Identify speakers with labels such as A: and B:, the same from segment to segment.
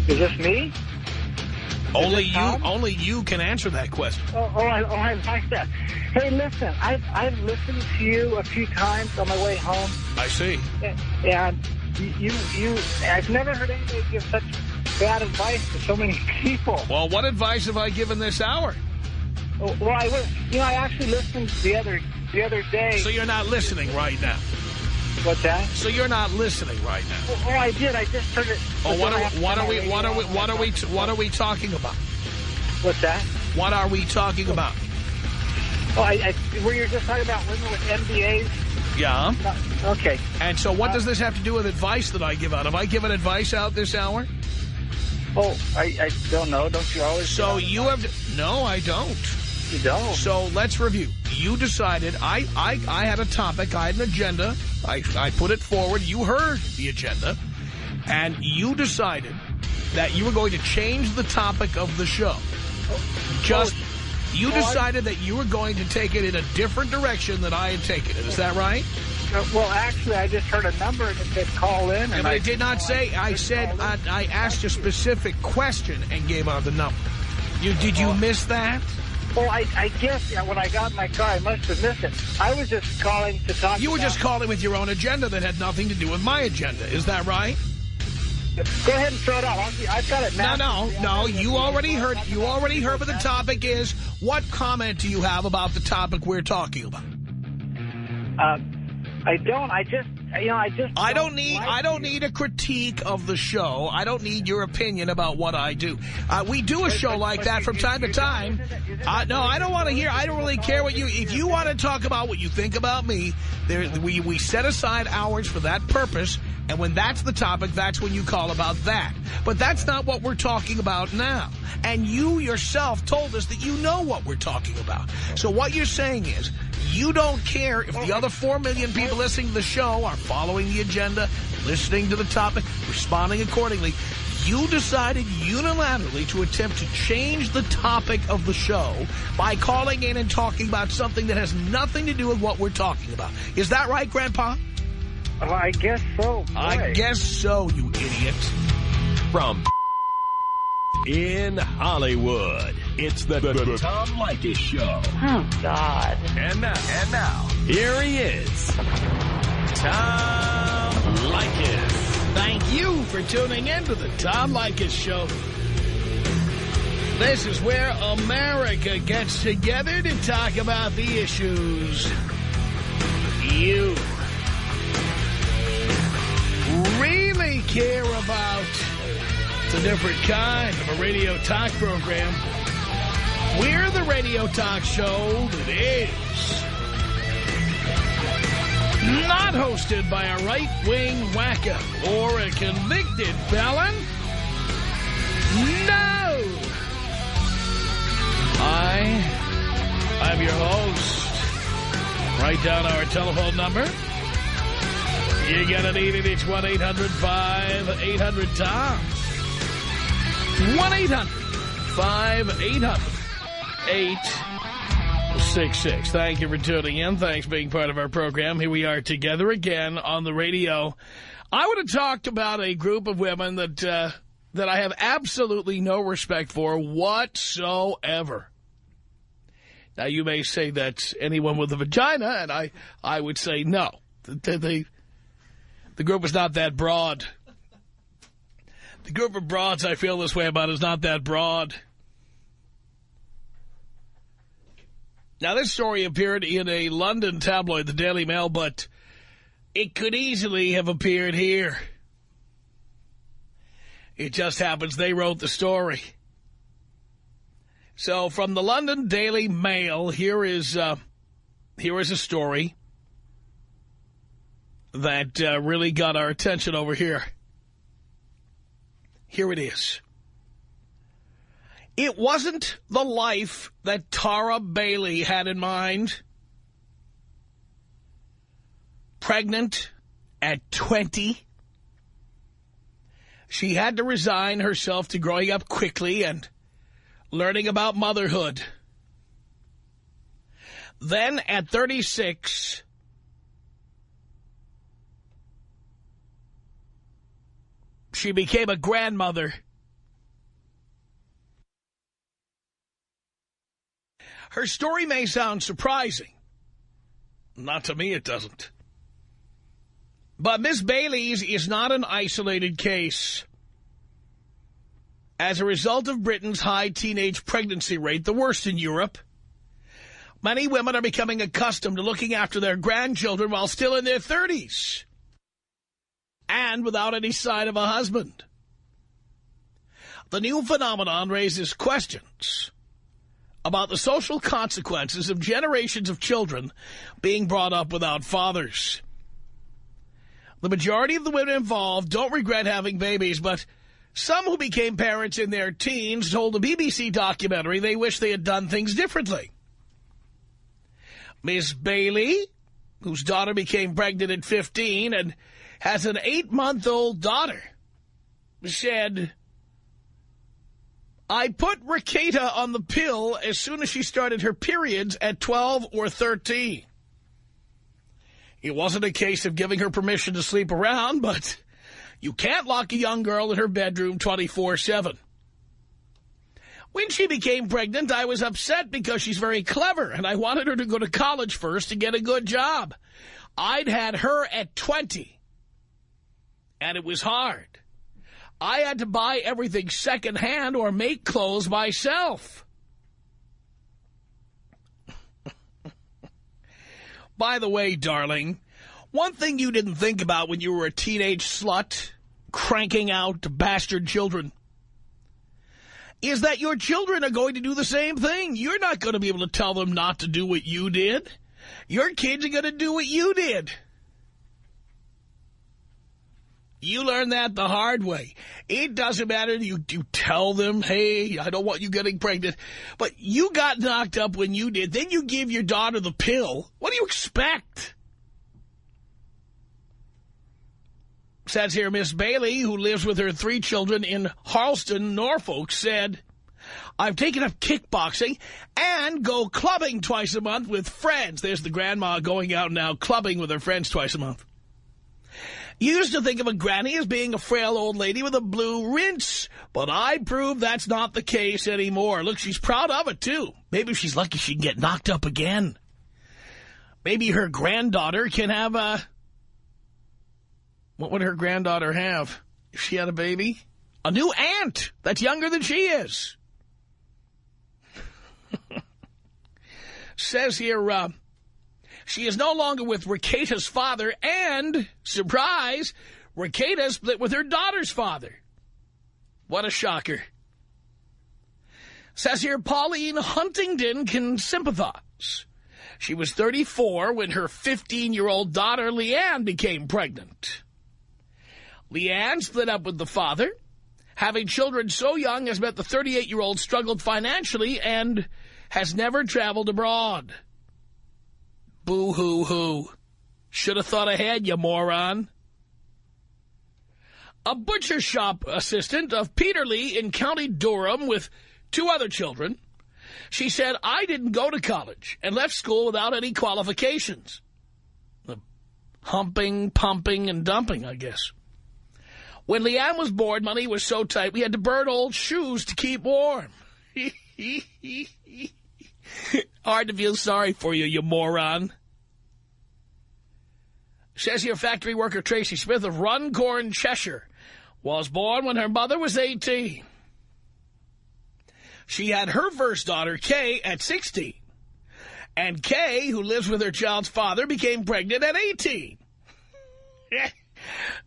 A: Is this me?
B: Only you can answer that question.
A: I like that. Hey, listen, I've listened to you a few times on my way home.
B: I see.
A: And I've never heard anybody give such bad advice to so many people.
B: Well, what advice have I given this hour?
A: Well, I actually listened the other day.
B: So you're not listening right now.
A: What's that?
B: So you're not listening right now.
A: Well, I did. I just heard it.
B: Oh, what are we talking about?
A: What's that?
B: What are we talking about?
A: Oh, were you just talking about women with MBAs?
B: Yeah.
A: Okay.
B: And so what does this have to do with advice that I give out? Have I given advice out this hour?
A: Oh, I don't know. Don't you always?
B: So you have to... No, I don't.
A: You don't?
B: So let's review. You decided... I had a topic. I had an agenda. I put it forward. You heard the agenda. And you decided that you were going to change the topic of the show. You decided that you were going to take it in a different direction than I had taken it. Is that right?
A: Well, actually, I just heard a number and it said call in.
B: And I did not say. I said I asked a specific question and gave out the number. Did you miss that?
A: Well, I guess when I got in my car, I must have missed it. I was just calling to talk.
B: You were just calling with your own agenda that had nothing to do with my agenda. Is that right?
A: Go ahead and throw it out. I've got it now.
B: No. You already heard. You already heard what the topic is. What comment do you have about the topic we're talking about?
A: I don't. I don't
B: need a critique of the show. I don't need your opinion about what I do. We do a show like that from time to time. No, I don't want to hear. I don't really care what you... If you want to talk about what you think about me, we set aside hours for that purpose. And when that's the topic, that's when you call about that. But that's not what we're talking about now. And you yourself told us that you know what we're talking about. So what you're saying is, you don't care if the other 4 million people listening to the show are following the agenda, listening to the topic, responding accordingly. You decided unilaterally to attempt to change the topic of the show by calling in and talking about something that has nothing to do with what we're talking about. Is that right, Grandpa?
A: Well, I guess so. Boy.
B: I guess so, you idiot.
C: From in Hollywood, it's the Tom Leykis Show.
D: Oh, God.
C: And now, here he is, Tom Leykis.
B: Thank you for tuning in to the Tom Leykis Show. This is where America gets together to talk about the issues you really care about. It's a different kind of a radio talk program. We're the radio talk show that is not hosted by a right-wing wacko or a convicted felon. No! I'm your host. Write down our telephone number. You're gonna need it. It's 1-800-5800-TOM. 1-800-5800-866. Thank you for tuning in. Thanks for being part of our program. Here we are together again on the radio. I would have talked about a group of women that I have absolutely no respect for whatsoever. Now, you may say that's anyone with a vagina, and I would say no. The group is not that broad. The group of broads I feel this way about is not that broad. Now, this story appeared in a London tabloid, the Daily Mail, but it could easily have appeared here. It just happens they wrote the story. So, from the London Daily Mail, here is a story that really got our attention over here. Here it is. It wasn't the life that Tara Bailey had in mind. Pregnant at 20. She had to resign herself to growing up quickly and learning about motherhood. Then at 36... she became a grandmother Her story may sound surprising. Not to me, it doesn't. But Miss Bailey's is not an isolated case. As a result of Britain's high teenage pregnancy rate, the worst in Europe, many women are becoming accustomed to looking after their grandchildren while still in their 30s and without any sign of a husband. The new phenomenon raises questions about the social consequences of generations of children being brought up without fathers. The majority of the women involved don't regret having babies, but some who became parents in their teens told a BBC documentary they wish they had done things differently. Miss Bailey, whose daughter became pregnant at 15 and has an 8-month-old daughter, said, "I put Ricata on the pill as soon as she started her periods at 12 or 13. It wasn't a case of giving her permission to sleep around, but you can't lock a young girl in her bedroom 24/7. When she became pregnant, I was upset because she's very clever, and I wanted her to go to college first to get a good job. I'd had her at 20, and it was hard. I had to buy everything secondhand or make clothes myself." By the way, darling, one thing you didn't think about when you were a teenage slut cranking out bastard children is that your children are going to do the same thing. You're not going to be able to tell them not to do what you did. Your kids are going to do what you did. You learn that the hard way. It doesn't matter. You tell them, hey, I don't want you getting pregnant. But you got knocked up when you did. Then you give your daughter the pill. What do you expect? Says here, Miss Bailey, who lives with her 3 children in Harleston, Norfolk, said, "I've taken up kickboxing and go clubbing twice a month with friends." There's the grandma going out now clubbing with her friends twice a month. "Used to think of a granny as being a frail old lady with a blue rinse, but I proved that's not the case anymore." Look, she's proud of it, too. Maybe if she's lucky, she can get knocked up again. Maybe her granddaughter can have a... What would her granddaughter have if she had a baby? A new aunt that's younger than she is. Says here, she is no longer with Ricata's father, and, surprise, Ricata split with her daughter's father. What a shocker. Says here, Pauline Huntington can sympathize. She was 34 when her 15-year-old daughter, Leanne, became pregnant. Leanne split up with the father. Having children so young has meant the 38-year-old struggled financially and has never traveled abroad. Boo-hoo-hoo. Should have thought ahead, you moron. A butcher shop assistant of Peterlee in County Durham with 2 other children. She said, "I didn't go to college and left school without any qualifications." Humping, pumping, and dumping, I guess. "When Leanne was born, money was so tight we had to burn old shoes to keep warm." Hard to feel sorry for you, you moron. Says here, factory worker Tracy Smith of Runcorn, Cheshire, was born when her mother was 18. She had her first daughter, Kay, at 16. And Kay, who lives with her child's father, became pregnant at 18.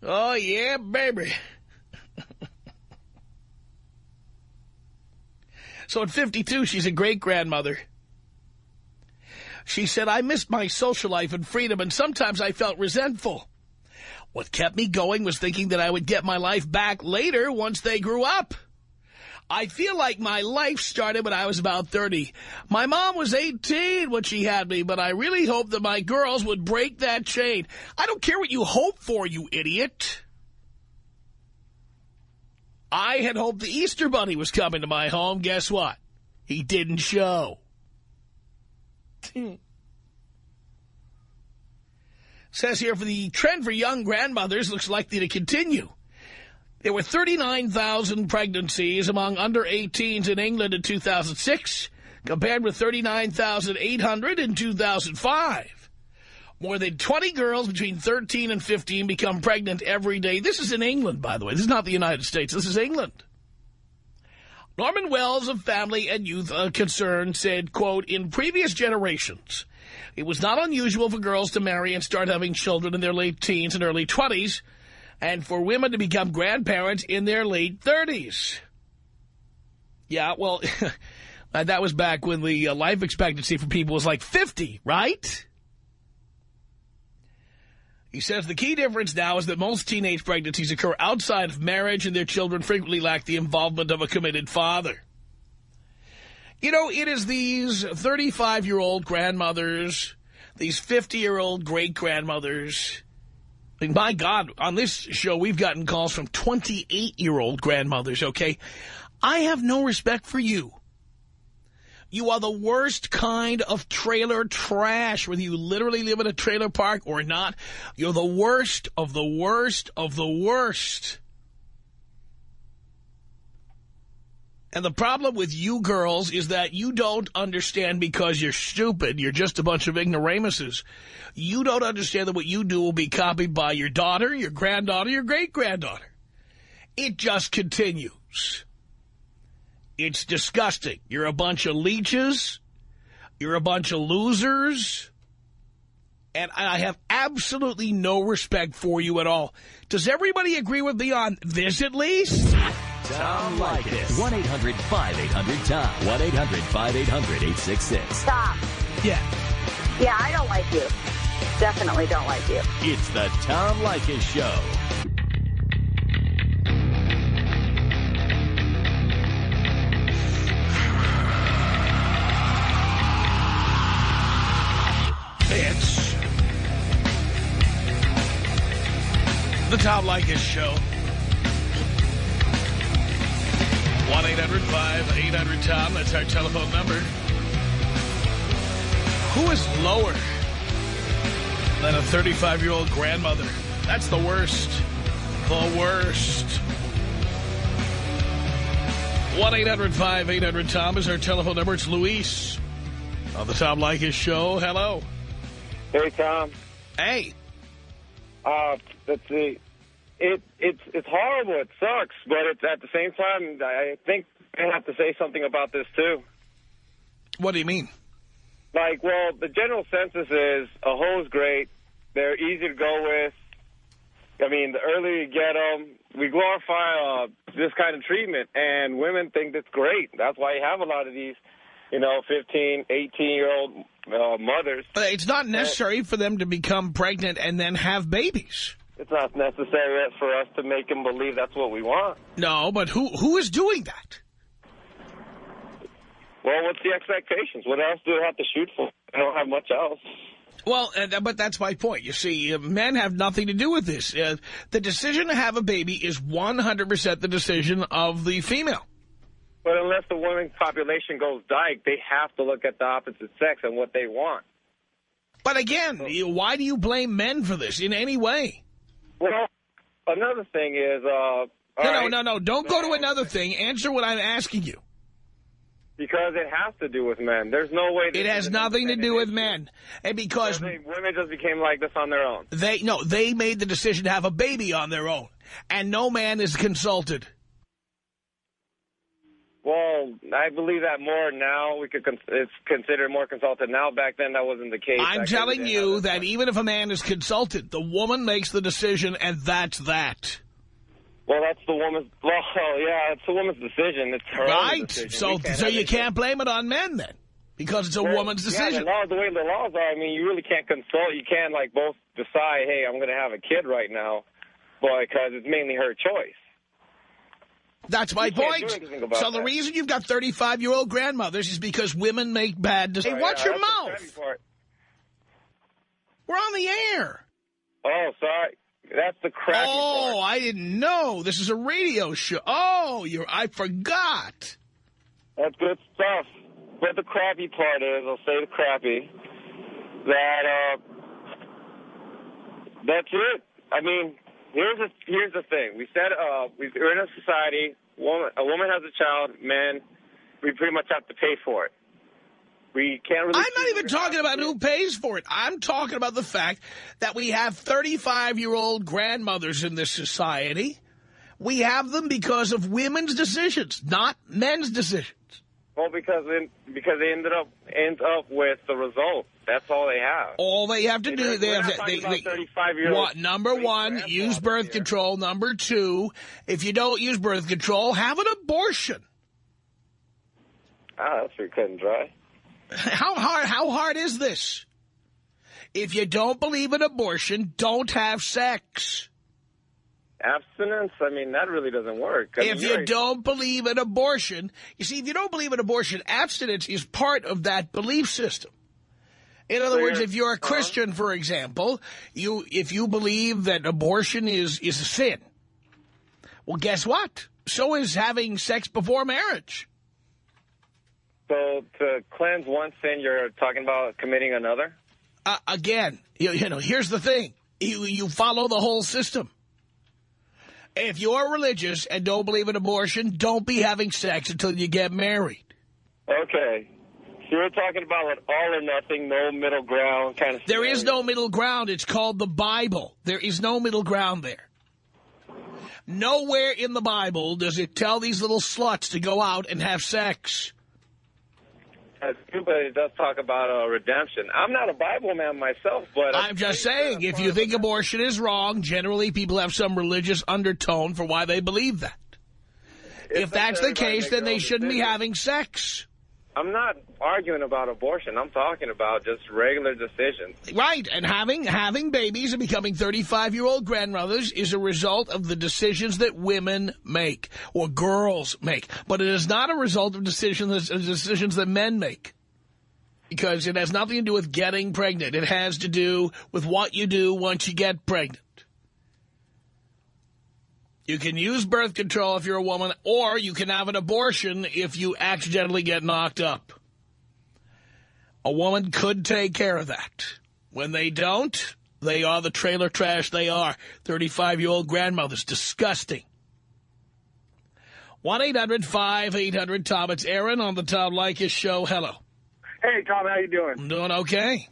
B: Oh, yeah, baby. So at 52, she's a great-grandmother. She said, "I missed my social life and freedom, and sometimes I felt resentful. What kept me going was thinking that I would get my life back later once they grew up. I feel like my life started when I was about 30. My mom was 18 when she had me, but I really hoped that my girls would break that chain." I don't care what you hope for, you idiot. I had hoped the Easter Bunny was coming to my home. Guess what? He didn't show. Says here, for the trend for young grandmothers looks likely to continue. There were 39,000 pregnancies among under 18s in England in 2006, compared with 39,800 in 2005. More than 20 girls between 13 and 15 become pregnant every day. This is in England, by the way. This is not the United States. This is England. Norman Wells of Family and Youth Concern said, quote, in previous generations, it was not unusual for girls to marry and start having children in their late teens and early 20s, and for women to become grandparents in their late 30s. Yeah, well, that was back when the life expectancy for people was like 50, right? He says the key difference now is that most teenage pregnancies occur outside of marriage, and their children frequently lack the involvement of a committed father. You know, it is these 35-year-old grandmothers, these 50-year-old great-grandmothers. I mean, my God, on this show, we've gotten calls from 28-year-old grandmothers, okay? I have no respect for you. You are the worst kind of trailer trash, whether you literally live in a trailer park or not. You're the worst of the worst of the worst. And the problem with you girls is that you don't understand because you're stupid. You're just a bunch of ignoramuses. You don't understand that what you do will be copied by your daughter, your granddaughter, your great-granddaughter. It just continues. It's disgusting. You're a bunch of leeches. You're a bunch of losers. And I have absolutely no respect for you at all. Does everybody agree with me on this at least?
C: Tom Leykis. 1-800-5800-TOM. 1-800-5800-866.
D: Tom.
B: Yeah.
D: Yeah, I don't like you. Definitely don't like you.
C: It's the Tom Leykis Show.
B: It's the Tom Leykis Show. 1-800-5800-TOM. That's our telephone number. Who is lower than a 35-year-old grandmother? That's the worst. The worst. 1-800-5800-TOM is our telephone number. It's Luis on the Tom Leykis Show. Hello.
E: Hey, Tom.
B: Hey.
E: Let's see. It's horrible. It sucks. But it's, at the same time, I think I have to say something about this, too.
B: What do you mean?
E: Like, well, the general census is a hoe's great. They're easy to go with. I mean, the earlier you get them, we glorify this kind of treatment, and women think that's great. That's why you have a lot of these, 15, 18-year-old mothers.
B: But it's not necessary for them to become pregnant and then have babies.
E: It's not necessary for us to make them believe that's what we want.
B: No, but who is doing that?
E: Well, what's the expectations? What else do they have to shoot for? They don't have much else.
B: Well, but that's my point. You see, men have nothing to do with this. The decision to have a baby is 100% the decision of the female.
E: But unless the women's population goes dyke, they have to look at the opposite sex and what they want.
B: But again, why do you blame men for this in any way?
E: Well, another thing is...
B: No. Don't go to another thing. Answer what I'm asking you.
E: Because it has to do with men. There's no way...
B: It has nothing to do with men. And because...
E: women just became like this on their own.
B: They made the decision to have a baby on their own. And no man is consulted.
E: Well, I believe that more now. It's considered more consulted now. Back then, that wasn't the case.
B: I'm telling you that even if a man is consulted, the woman makes the decision, and that's that.
E: Well, that's the woman's... Well, yeah, it's the woman's decision. It's her own decision.
B: So you can't blame it on men, then, because it's a woman's decision.
E: Yeah, the way the laws are, I mean, you really can't consult. You can't, both decide, hey, I'm going to have a kid right now, because it's mainly her choice.
B: That's my point. So the reason you've got 35-year-old grandmothers is because women make bad decisions. Hey, watch your mouth. We're on the air.
E: Oh, sorry. That's the crappy part.
B: Oh, I didn't know. This is a radio show. Oh, I forgot.
E: That's good stuff. But the crappy part is, I'll say the crappy, that's it. I mean... Here's the thing. We said we're in a society. A woman has a child. Men, we pretty much have to pay for it. We can't really...
B: I'm not even talking about who pays for it. I'm talking about the fact that we have 35-year-old grandmothers in this society. We have them because of women's decisions, not men's decisions.
E: Well, because they end up with the result. That's all they have.
B: All they have to do, number one, use birth control. Number two, if you don't use birth control, have an abortion.
E: That's pretty cut and dry.
B: How hard is this? If you don't believe in abortion, don't have sex.
E: Abstinence? I mean, that really doesn't work.
B: If you don't believe in abortion, you see, if you don't believe in abortion, abstinence is part of that belief system. In other words, if you're a Christian, for example, if you believe that abortion is a sin, well, guess what? So is having sex before marriage.
E: So to cleanse one sin, you're talking about committing another?
B: Again, you know, here's the thing. You follow the whole system. If you're religious and don't believe in abortion, don't be having sex until you get married.
E: Okay. So you're talking about like all or nothing, no middle ground kind of
B: There is no middle ground. It's called the Bible. There is no middle ground there. Nowhere in the Bible does it tell these little sluts to go out and have sex.
E: But it does talk about redemption. I'm not a Bible man myself, but...
B: I'm just saying, if you think abortion is wrong, generally people have some religious undertone for why they believe that. If that's the case, then they shouldn't be having sex.
E: I'm not arguing about abortion. I'm talking about just regular decisions.
B: Right, and having babies and becoming 35-year-old grandmothers is a result of the decisions that women make or girls make. But it is not a result of decisions that men make. Because it has nothing to do with getting pregnant. It has to do with what you do once you get pregnant. You can use birth control if you're a woman, or you can have an abortion if you accidentally get knocked up. A woman could take care of that. When they don't, they are the trailer trash they are. 35-year-old grandmothers. Disgusting. 1-800-5800-TOM. It's Aaron on the Tom Leykis Show. Hello.
F: Hey, Tom, how you doing?
B: I'm doing okay.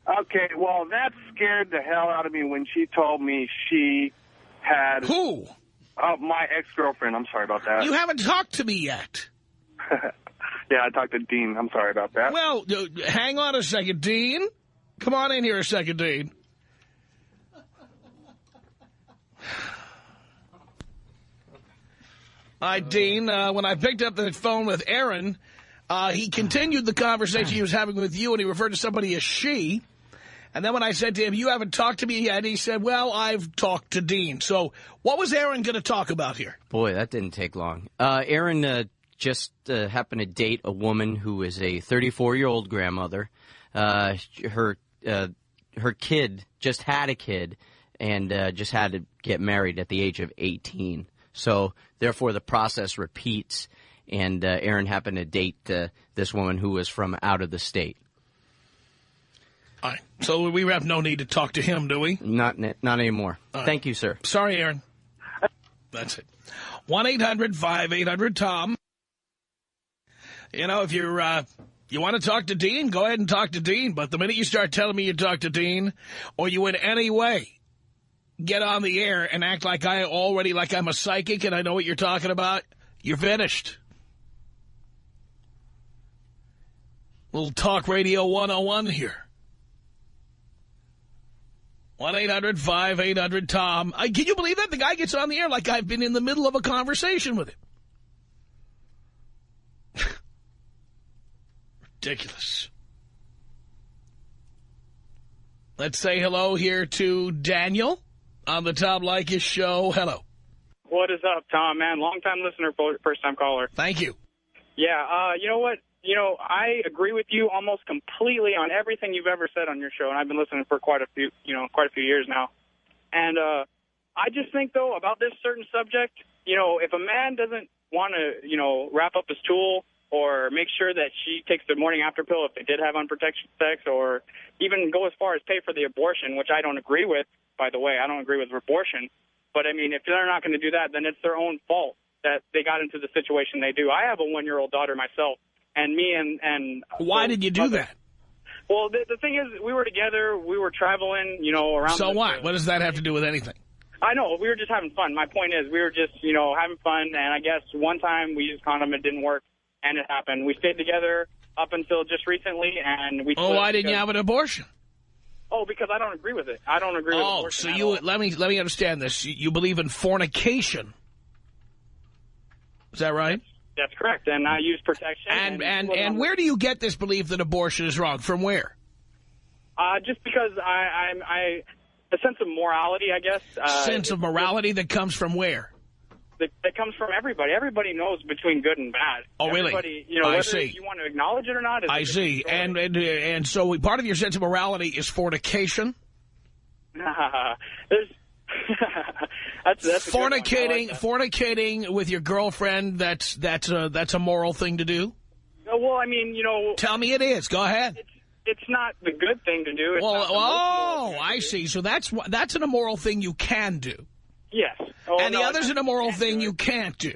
F: Okay, well, that scared the hell out of me when she told me she had...
B: Who?
F: My ex-girlfriend. I'm sorry about that.
B: You haven't talked to me yet.
F: Yeah, I talked to Dean. I'm sorry about that.
B: Well, hang on a second, Dean. Come on in here a second, Dean. All right, Dean, when I picked up the phone with Aaron, he continued the conversation he was having with you, and he referred to somebody as she. And then when I said to him, you haven't talked to me yet, he said, well, I've talked to Dean. So what was Aaron going to talk about here?
G: Boy, that didn't take long. Aaron just happened to date a woman who is a 34-year-old grandmother. Her kid just had a kid and just had to get married at the age of 18. So, therefore, the process repeats. And Aaron happened to date this woman who was from out of the state.
B: All right. So we have no need to talk to him, do we?
G: Not anymore. Right. Thank you, sir.
B: Sorry, Aaron. That's it. 1-800-5800-TOM. You know, if you're you want to talk to Dean, go ahead and talk to Dean. But the minute you start telling me you talk to Dean, or you in any way get on the air and act like I'm a psychic and I know what you're talking about, you're finished. Little Talk Radio 101 here. 1-800-5800-TOM. Can you believe that? The guy gets on the air like I've been in the middle of a conversation with him. Ridiculous. Let's say hello here to Daniel on the Tom Leykis Show. Hello.
H: What is up, Tom, man? Long-time listener, first-time caller.
B: Thank you.
H: Yeah, you know what? You know, I agree with you almost completely on everything you've ever said on your show, and I've been listening for quite a few years now. And I just think, though, about this certain subject, you know, if a man doesn't want to, you know, wrap up his tool or make sure that she takes the morning after pill if they did have unprotected sex, or even go as far as pay for the abortion, which I don't agree with, by the way. I don't agree with abortion. But, I mean, if they're not going to do that, then it's their own fault that they got into the situation they do. I have a 1-year-old daughter myself. and me and
B: Why did you do that?
H: Well, the thing is, we were together, we were traveling, around.
B: So what? What does that have to do with anything?
H: I know, we were just having fun. My point is, we were just, having fun, and I guess one time we used condom, it didn't work, and it happened. We stayed together up until just recently, and we...
B: Oh, why didn't you have an abortion?
H: Oh, because I don't agree with it. I don't agree with abortion.
B: Oh, so let me understand this. You believe in fornication. Is that right?
H: That's correct, and I use protection.
B: And where do you get this belief that abortion is wrong? From where?
H: Just because I a sense of morality, I guess.
B: Sense of morality that comes from where?
H: That comes from everybody. Everybody knows between good and bad.
B: Oh, really?
H: Whether you want to acknowledge it or not.
B: I see. And so part of your sense of morality is fornication?
H: That's
B: fornicating with your girlfriend, that's a moral thing to do?
H: Well, I mean,
B: Tell me it is. Go ahead.
H: It's not the good thing to do.
B: I see. So that's an immoral thing you can do.
H: Yes.
B: And the other's an immoral thing you can't do.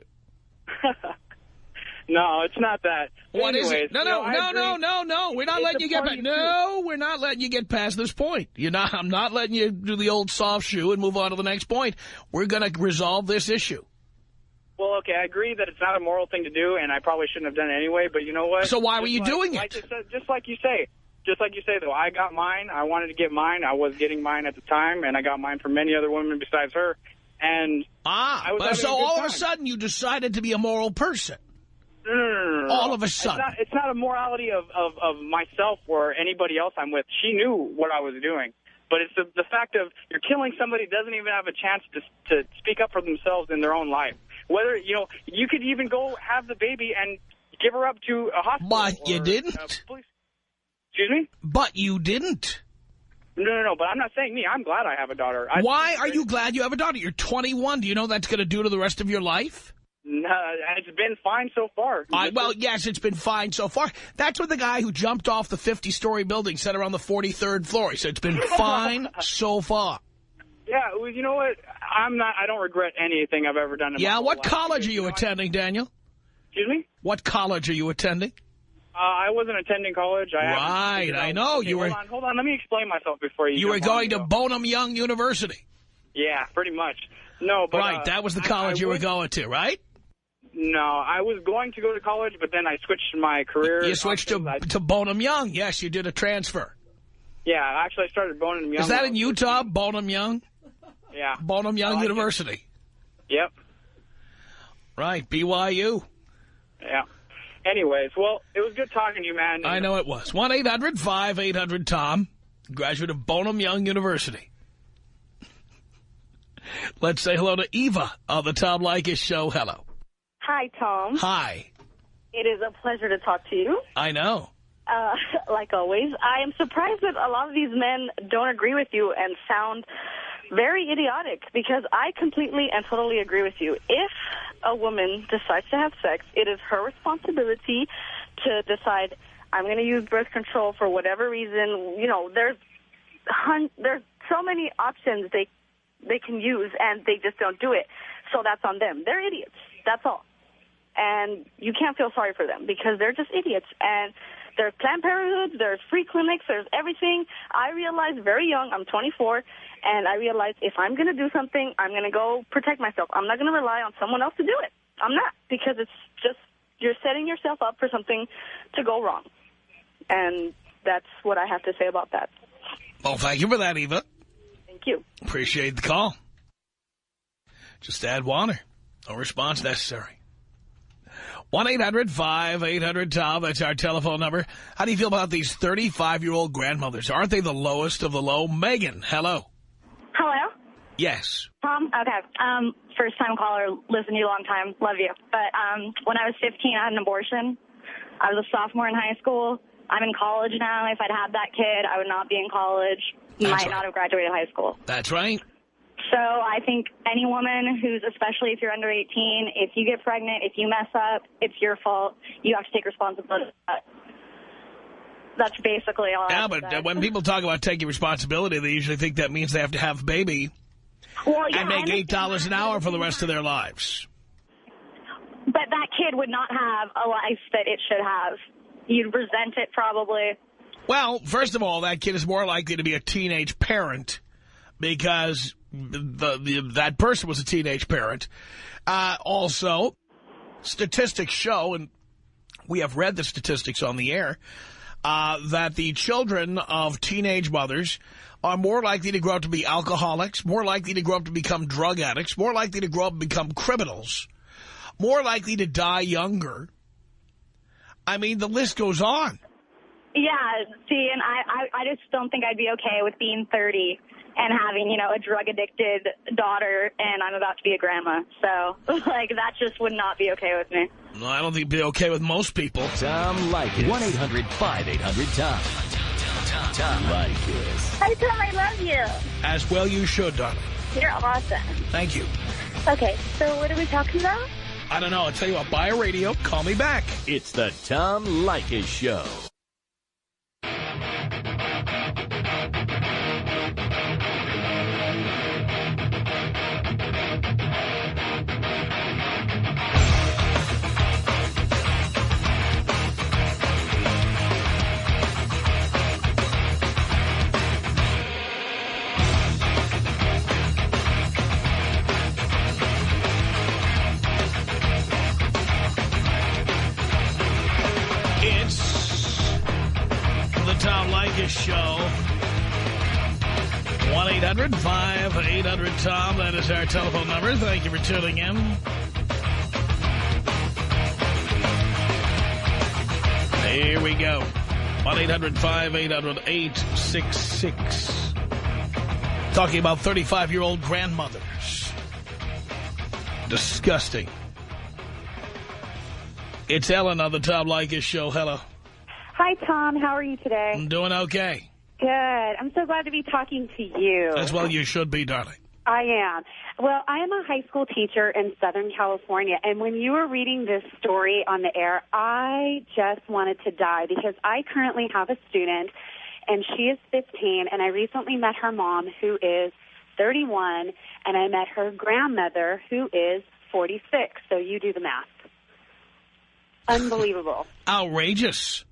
H: No, it's not that.
B: What is it? No. We're not letting you get back. No, we're not letting you get past this point. I'm not letting you do the old soft shoe and move on to the next point. We're going to resolve this issue.
H: Well, okay, I agree that it's not a moral thing to do, and I probably shouldn't have done it anyway, but you know what?
B: So why were you doing it?
H: Just like you say, though, I got mine. I wanted to get mine. I was getting mine at the time, and I got mine from many other women besides her. And
B: so all of a sudden you decided to be a moral person.
H: No.
B: All of a sudden.
H: It's not a morality of myself or anybody else I'm with. She knew what I was doing. But it's the fact of you're killing somebody who doesn't even have a chance to speak up for themselves in their own life. Whether, you could even go have the baby and give her up to a hospital.
B: But you didn't.
H: Excuse me?
B: But you didn't.
H: No, but I'm not saying me. I'm glad I have a daughter.
B: Why are you glad you have a daughter? You're 21. Do you know what that's going to do to the rest of your life?
H: No, it's been fine so far.
B: Well, yes, it's been fine so far. That's what the guy who jumped off the 50-story building said around the 43rd floor. He said it's been fine so far.
H: Yeah, well, you know what? I don't regret anything I've ever done in my whole
B: what
H: life.
B: college are you attending, Daniel?
H: Excuse me?
B: What college are you attending?
H: I wasn't attending college.
B: I know.
H: Okay, hold on. Let me explain myself before you.
B: You were going to Bonham Young University.
H: Yeah, pretty much. No, but
B: right. That was the college you were going to, right?
H: No, I was going to go to college, but then I switched my career.
B: You switched to Bonham Young. Yes, you did a transfer.
H: Yeah, actually, I started Bonham Young.
B: Is that in Utah, Bonham Young?
H: Yeah.
B: Bonham Young University.
H: Yep.
B: Right, BYU.
H: Yeah. Anyways, well, it was good talking to you, man.
B: I know it was. 1-800-5800-TOM, graduate of Bonham Young University. Let's say hello to Eva on the Tom Leykis Show. Hello.
I: Hi, Tom.
B: Hi.
I: It is a pleasure to talk to you.
B: I know.
I: Like always. I am surprised that a lot of these men don't agree with you and sound very idiotic, because I completely and totally agree with you. If a woman decides to have sex, it is her responsibility to decide, I'm going to use birth control for whatever reason. There's so many options they can use, and they just don't do it. So that's on them. They're idiots. That's all. And you can't feel sorry for them, because they're just idiots. And there's Planned Parenthood, there's free clinics, there's everything. I realized very young, I'm 24, and I realized if I'm going to do something, I'm going to go protect myself. I'm not going to rely on someone else to do it. I'm not, because it's just, you're setting yourself up for something to go wrong. And that's what I have to say about that.
B: Well, thank you for that, Eva.
I: Thank you.
B: Appreciate the call. Just add water. No response necessary. 1-800-5800-TOM. That's our telephone number. How do you feel about these 35-year-old grandmothers? Aren't they the lowest of the low? Megan, hello.
J: Hello?
B: Yes.
J: Tom? Okay. First-time caller, listen to you a long time. Love you. But when I was 15, I had an abortion. I was a sophomore in high school. I'm in college now. If I'd had that kid, I would not be in college. Might not have graduated high school.
B: That's right.
J: So I think any woman who's, especially if you're under 18, if you get pregnant, if you mess up, it's your fault. You have to take responsibility for that. That's basically all I have to say.
B: But when people talk about taking responsibility, they usually think that means they have to have a baby and make $8 an hour for the rest of their lives.
J: But that kid would not have a life that it should have. You'd resent it probably.
B: Well, first of all, that kid is more likely to be a teenage parent because that person was a teenage parent. Also, statistics show, and we have read the statistics on the air, that the children of teenage mothers are more likely to grow up to be alcoholics, more likely to grow up to become drug addicts, more likely to grow up and become criminals, more likely to die younger. I mean, the list goes on.
J: Yeah, see, and I just don't think I'd be okay with being 30 and having, you know, a drug-addicted daughter, and I'm about to be a grandma. So, like, that just would not be okay with me.
B: No, I don't think it'd be okay with most people.
C: Tom Leykis. 1-800-5800-TOM. Tom Leykis.
K: Hi, Tom, I love you.
B: As well you should, darling.
K: You're awesome.
B: Thank you.
K: Okay, so what are we talking about?
B: I don't know. I'll tell you what, buy a radio, call me back.
C: It's the Tom Leykis Show.
B: Tom Leykis Show. 1-800-5800-TOM. That is our telephone number. Thank you for tuning in. Here we go. 1-800-5800-866. Talking about 35-year-old grandmothers. Disgusting. It's Ellen on the Tom Leykis Show. Hello.
L: Hi, Tom. How are you today?
B: I'm doing okay.
L: Good. I'm so glad to be talking to you.
B: As well you should be, darling.
L: I am. Well, I am a high school teacher in Southern California, and when you were reading this story on the air, I just wanted to die because I currently have a student, and she is 15, and I recently met her mom, who is 31, and I met her grandmother, who is 46. So you do the math. Unbelievable.
B: Outrageous.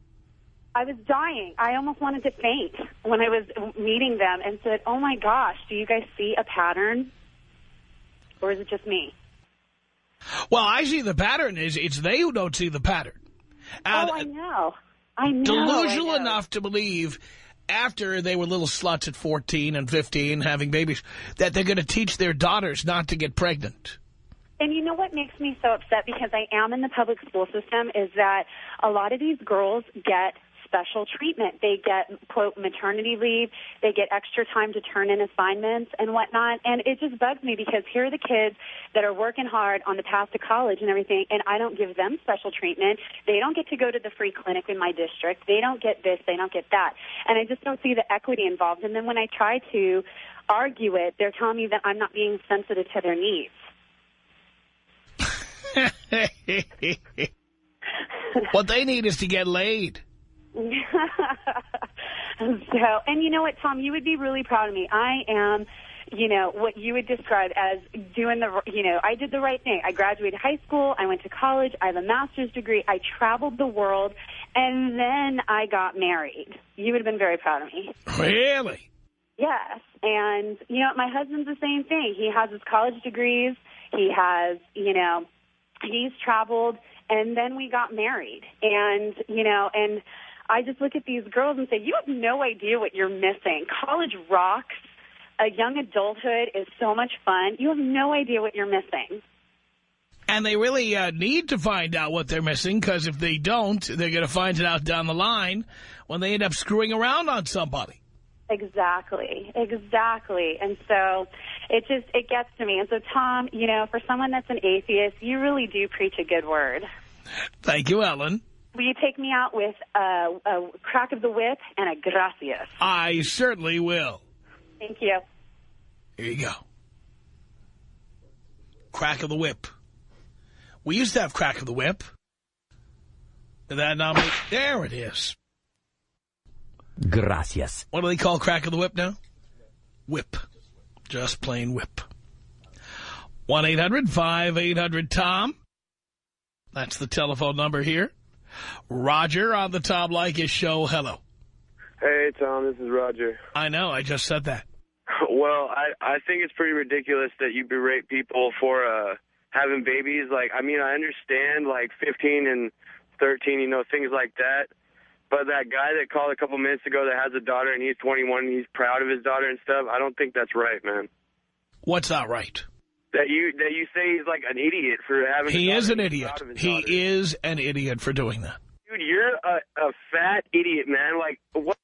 L: I was dying. I almost wanted to faint when I was meeting them and said, oh, my gosh, do you guys see a pattern? Or is it just me?
B: Well, I see the pattern. It's they who don't see the pattern.
L: I know.
B: Delusional enough to believe after they were little sluts at 14 and 15 having babies that they're going to teach their daughters not to get pregnant.
L: And you know what makes me so upset, because I am in the public school system, is that a lot of these girls get special treatment. They get, quote, maternity leave. They get extra time to turn in assignments and whatnot. And it just bugs me because here are the kids that are working hard on the path to college and everything, and I don't give them special treatment. They don't get to go to the free clinic in my district. They don't get this. They don't get that. And I just don't see the equity involved. And then when I try to argue it, they're telling me that I'm not being sensitive to their needs.
B: What they need is to get laid.
L: And you know what, Tom, you would be really proud of me. I am, you know, what you would describe as doing the, you know, I did the right thing. I graduated high school. I went to college. I have a master's degree. I traveled the world. And then I got married. You would have been very proud of me.
B: Really?
L: Yes. And, you know, my husband's the same thing. He has his college degrees. He has, you know, he's traveled. And then we got married. And, you know, and I just look at these girls and say, you have no idea what you're missing. College rocks. A young adulthood is so much fun. You have no idea what you're missing.
B: And they really need to find out what they're missing, because if they don't, they're going to find it out down the line when they end up screwing around on somebody.
L: Exactly. Exactly. And so it gets to me. And so, Tom, you know, for someone that's an atheist, you really do preach a good word.
B: Thank you, Ellen.
L: Will you take me out with a crack of the whip and a gracias?
B: I certainly will.
L: Thank you.
B: Here you go. Crack of the whip. We used to have crack of the whip. Did that not make... There it is.
C: Gracias.
B: What do they call crack of the whip now? Whip. Just plain whip. 1-800-5800-TOM. That's the telephone number here. Roger on the Tom Leykis show. Hello.
M: Hey, Tom, this is Roger.
B: I know, I just said that.
M: Well, I think it's pretty ridiculous that you berate people for having babies. Like, I mean, I understand, like, 15 and 13, you know, things like that. But that guy that called a couple minutes ago that has a daughter and he's 21 and he's proud of his daughter and stuff, I don't think that's right, man.
B: What's not right?
M: That you say he's like an idiot for having
B: He
M: a
B: is
M: daughter
B: an
M: and he's
B: idiot.
M: proud of his
B: He
M: daughter.
B: is an idiot for doing that.
M: Dude, you're a fat idiot, man. Like, what?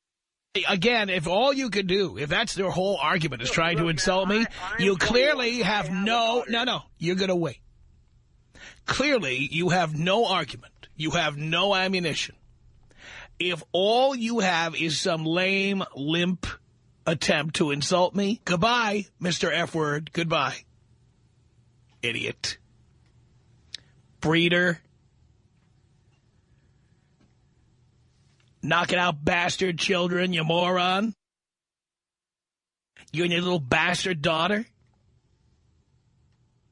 B: Again, if all you can do, if that's their whole argument is trying to insult me, you clearly have no, you're going to wait. Clearly, you have no argument. You have no ammunition. If all you have is some lame, limp attempt to insult me, goodbye, Mr. F-word, goodbye. Idiot. Breeder. Knocking out bastard children, you moron. You and your little bastard daughter.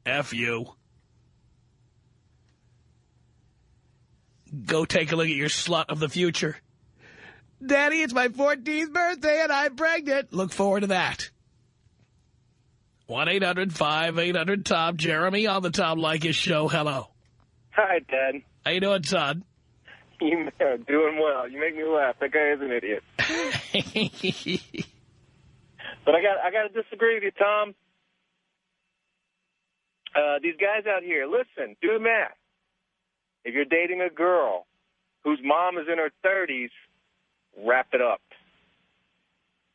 B: F you. Go take a look at your slut of the future. Daddy, it's my 14th birthday and I'm pregnant. Look forward to that. 1-800-5800-TOM. Jeremy on the Tom Leykis show. Hello.
E: Hi, Dad.
B: How you doing, son?
E: You are doing well. You make me laugh. That guy is an idiot. But I got to disagree with you, Tom. These guys out here, listen, do the math. If you're dating a girl whose mom is in her 30s, wrap it up.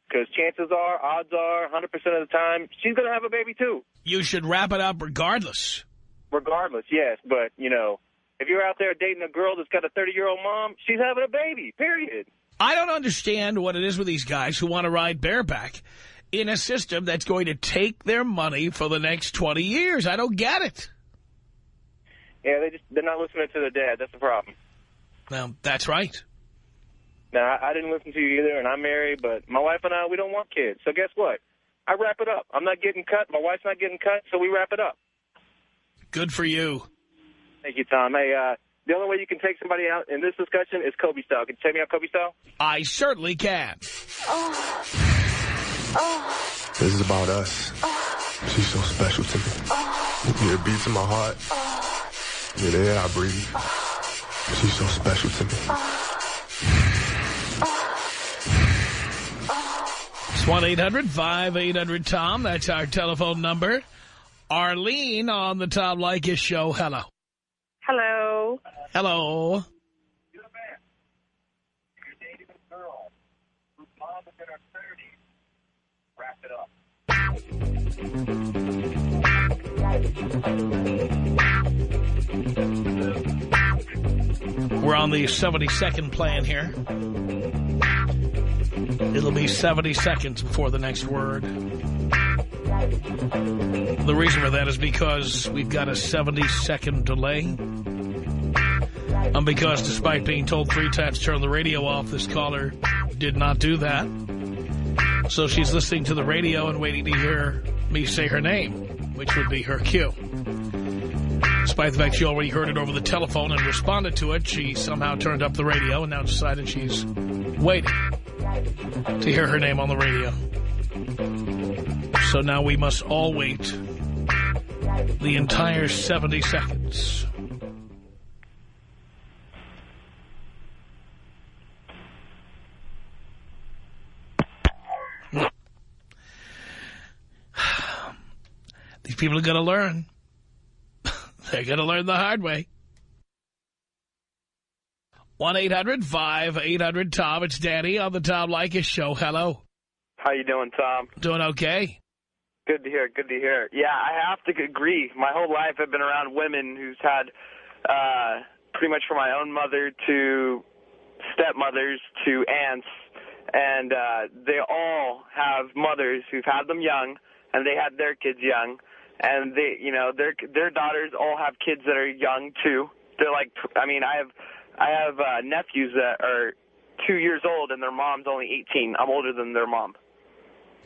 E: Because chances are, odds are, 100% of the time, she's going to have a baby too.
B: You should wrap it up regardless.
E: Regardless, yes. But, you know, if you're out there dating a girl that's got a 30-year-old mom, she's having a baby, period.
B: I don't understand what it is with these guys who want to ride bareback in a system that's going to take their money for the next 20 years. I don't get it.
E: Yeah, they're not listening to their dad. That's the problem.
B: Well, that's right.
E: Now, I didn't listen to you either, and I'm married, but my wife and I, we don't want kids. So guess what? I wrap it up. I'm not getting cut. My wife's not getting cut, so we wrap it up.
B: Good for you.
E: Thank you, Tom. Hey, the only way you can take somebody out in this discussion is Kobe style. Can you take me out Kobe style?
B: I certainly can.
N: This is about us. She's so special to me. Yeah, it beats in my heart. Yeah, the air I breathe. She's so special to me.
B: It's 1-800-5800-TOM. That's our telephone number. Arlene on the Tom Leykis show. Hello.
O: Hello.
B: Hello. We're on the 72nd plan here. It'll be 70 seconds before the next word. The reason for that is because we've got a 70-second delay. And because despite being told 3 times to turn the radio off, this caller did not do that. So she's listening to the radio and waiting to hear me say her name, which would be her cue. Despite the fact she already heard it over the telephone and responded to it, she somehow turned up the radio and now decided she's waiting to hear her name on the radio. So now we must all wait the entire 70 seconds. These people are going to learn. They're going to learn the hard way. 1-800-5800-TOM. It's Danny on the Tom Leykis show. Hello.
P: How you doing, Tom?
B: Doing okay.
P: Good to hear. Good to hear. Yeah, I have to agree. My whole life I've been around women who's had pretty much from my own mother to stepmothers to aunts, and they all have mothers who've had them young, and they had their kids young, and they, you know, their daughters all have kids that are young too. They're like, I mean, I have nephews that are 2 years old, and their mom's only 18. I'm older than their mom.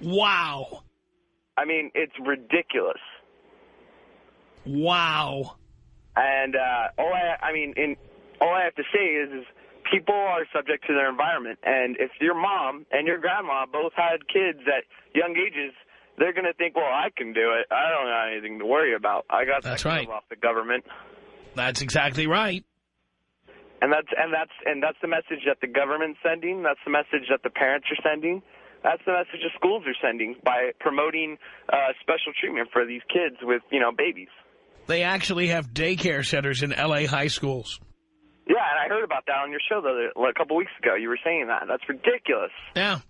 B: Wow.
P: I mean, it's ridiculous.
B: Wow.
P: And all I have to say is people are subject to their environment. And if your mom and your grandma both had kids at young ages, they're going to think, well, I can do it. I don't have anything to worry about. I got that off the government.
B: That's exactly right.
P: And that's the message that the government's sending. That's the message that the parents are sending. That's the message the schools are sending by promoting special treatment for these kids with, babies.
B: They actually have daycare centers in L.A. high schools.
P: Yeah, and I heard about that on your show a couple weeks ago. You were saying that. That's ridiculous.
B: Yeah.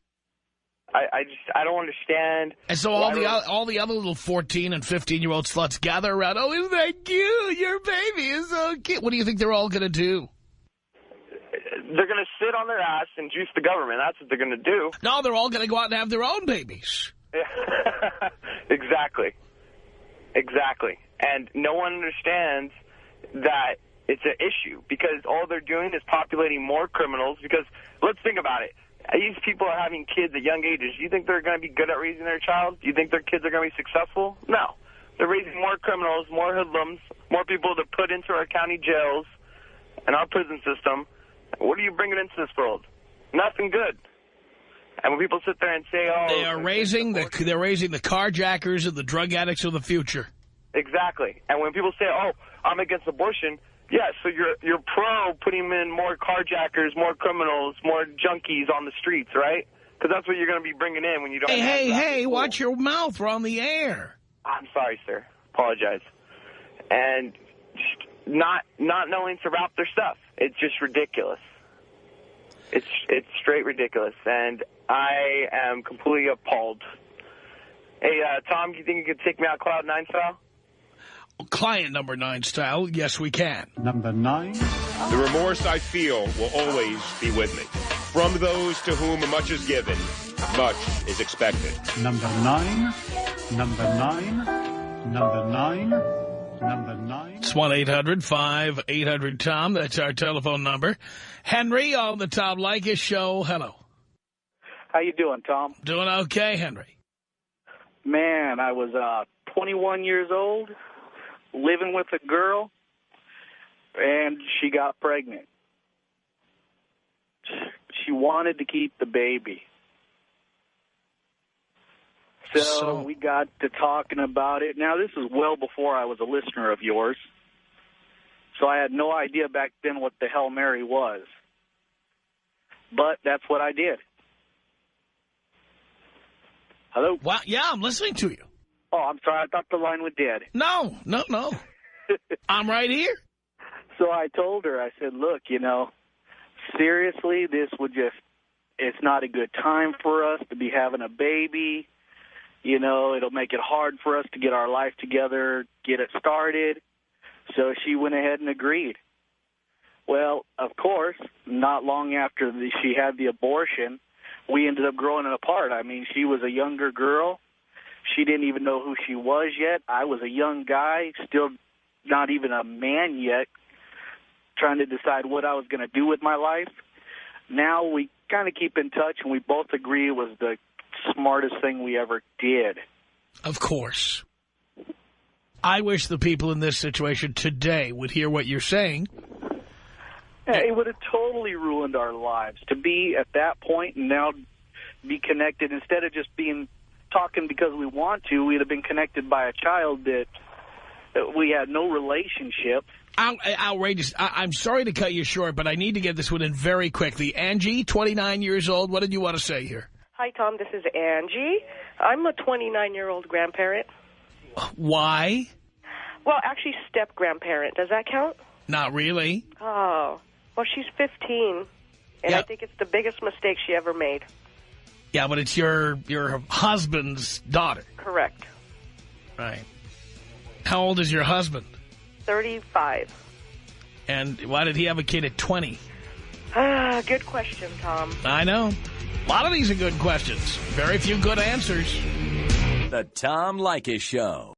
P: I don't understand.
B: And so all the other little 14 and 15-year-old sluts gather around. Oh, isn't that cute? Your baby is so cute. What do you think they're all going to do?
P: They're going to sit on their ass and juice the government. That's what they're going to do.
B: No, they're all going to go out and have their own babies.
P: Exactly. And no one understands that it's an issue because all they're doing is populating more criminals because let's think about it. These people are having kids at young ages. Do you think they're going to be good at raising their child? Do you think their kids are going to be successful? No. They're raising more criminals, more hoodlums, more people to put into our county jails and our prison system. What are you bringing into this world? Nothing good. And when people sit there and say, oh...
B: they're raising the carjackers and the drug addicts of the future.
P: Exactly. And when people say, oh, I'm against abortion... Yeah, so you're pro putting in more carjackers, more criminals, more junkies on the streets, right? Because that's what you're going to be bringing in when you don't...
B: Hey, watch your mouth. We're on the air.
P: I'm sorry, sir. Apologize. And just not knowing to wrap their stuff. It's just ridiculous. It's straight ridiculous. And I am completely appalled. Hey, Tom, do you think you could take me out Cloud 9 style?
B: Client number 9 style, yes, we can.
Q: Number 9.
R: The remorse I feel will always be with me. From those to whom much is given, much is expected.
Q: Number 9. Number 9. Number 9. Number 9.
B: It's 1-800-5800-TOM. That's our telephone number. Henry on the Tom Leykis show. Hello.
S: How you doing, Tom?
B: Doing okay, Henry.
S: Man, I was 21 years old. Living with a girl, and she got pregnant. She wanted to keep the baby. So we got to talking about it. Now, this is well before I was a listener of yours, so I had no idea back then what the hell Mary was. But that's what I did. Hello?
B: Well, yeah, I'm listening to you.
S: Oh, I'm sorry. I thought the line was dead.
B: No. I'm right here.
S: So I told her, I said, look, seriously, it's not a good time for us to be having a baby. It'll make it hard for us to get our life together, get it started. So she went ahead and agreed. Well, of course, not long after she had the abortion, we ended up growing apart. I mean, she was a younger girl. She didn't even know who she was yet. I was a young guy, still not even a man yet, trying to decide what I was going to do with my life. Now we kind of keep in touch, and we both agree it was the smartest thing we ever did.
B: Of course. I wish the people in this situation today would hear what you're saying.
S: It would have totally ruined our lives to be at that point and now be connected instead of just talking because we want to. We'd have been connected by a child that we had no relationship.
B: Outrageous. I'm sorry to cut you short, but I need to get this one in very quickly. Angie, 29 years old. What did you want to say here?
T: Hi, Tom. This is Angie. I'm a 29-year-old grandparent.
B: Why?
T: Well, actually, step-grandparent. Does that count?
B: Not really.
T: Oh. Well, she's 15, and I think it's the biggest mistake she ever made.
B: Yeah, but it's your husband's daughter.
T: Correct.
B: Right. How old is your husband?
T: 35.
B: And why did he have a kid at 20?
T: Good question, Tom.
B: I know. A lot of these are good questions. Very few good answers.
C: The Tom Leykis Show.